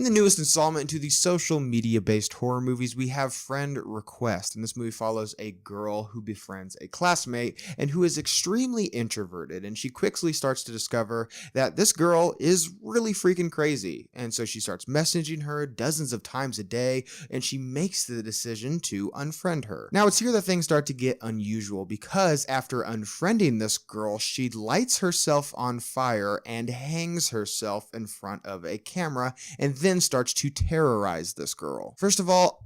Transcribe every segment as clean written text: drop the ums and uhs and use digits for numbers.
In the newest installment into the social media-based horror movies, we have Friend Request, and this movie follows a girl who befriends a classmate and who is extremely introverted, and she quickly starts to discover that this girl is really freaking crazy, and so she starts messaging her dozens of times a day, and she makes the decision to unfriend her. Now, it's here that things start to get unusual, because after unfriending this girl, she lights herself on fire and hangs herself in front of a camera, and then starts to terrorize this girl. First of all,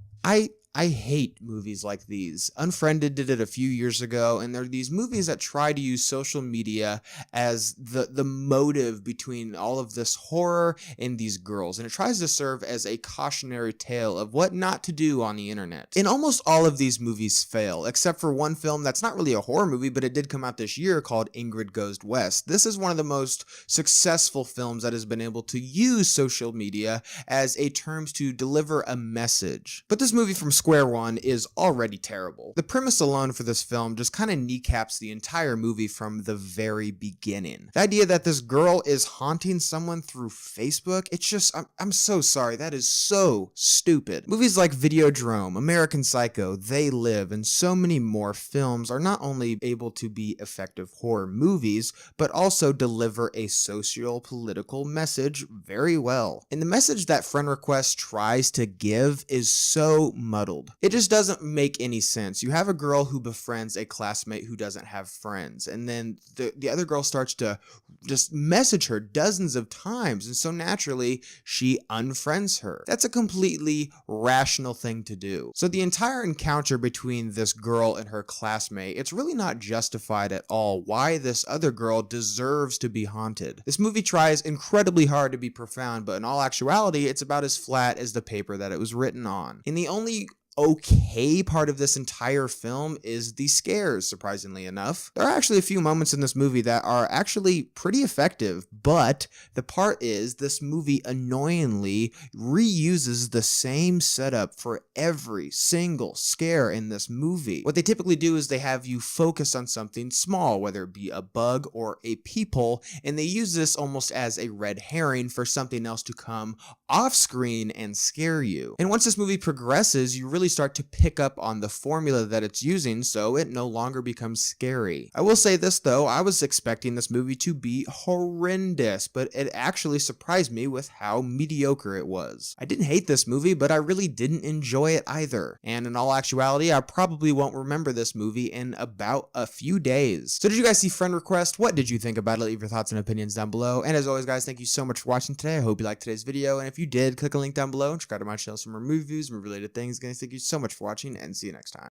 I hate movies like these. Unfriended did it a few years ago, and there are these movies that try to use social media as the motive between all of this horror and these girls, and it tries to serve as a cautionary tale of what not to do on the internet. And almost all of these movies fail, except for one film that's not really a horror movie, but it did come out this year, called Ingrid Goes West. This is one of the most successful films that has been able to use social media as a terms to deliver a message. But this movie from Square One is already terrible. The premise alone for this film just kind of kneecaps the entire movie from the very beginning. The idea that this girl is haunting someone through Facebook, it's just, I'm so sorry, that is so stupid. Movies like Videodrome, American Psycho, They Live, and so many more films are not only able to be effective horror movies, but also deliver a socio-political message very well. And the message that Friend Request tries to give is so muddled. It just doesn't make any sense. You have a girl who befriends a classmate who doesn't have friends, and then the other girl starts to just message her dozens of times, and so naturally she unfriends her. That's a completely rational thing to do. So the entire encounter between this girl and her classmate, it's really not justified at all why this other girl deserves to be haunted. This movie tries incredibly hard to be profound, but in all actuality, it's about as flat as the paper that it was written on. And the only okay part of this entire film is the scares, surprisingly enough. There are actually a few moments in this movie that are actually pretty effective, but the part is this movie annoyingly reuses the same setup for every single scare in this movie. What they typically do is they have you focus on something small, whether it be a bug or a peephole, and they use this almost as a red herring for something else to come off screen and scare you. And once this movie progresses, you really start to pick up on the formula that it's using, so it no longer becomes scary. I will say this though, I was expecting this movie to be horrendous, but it actually surprised me with how mediocre it was. I didn't hate this movie, but I really didn't enjoy it either. And in all actuality, I probably won't remember this movie in about a few days. So did you guys see Friend Request? What did you think about it? Leave your thoughts and opinions down below. And as always guys, thank you so much for watching today. I hope you liked today's video, and if you did, click a link down below and subscribe to my channel for more movie reviews and related things. Guys, thank you so much for watching, and see you next time.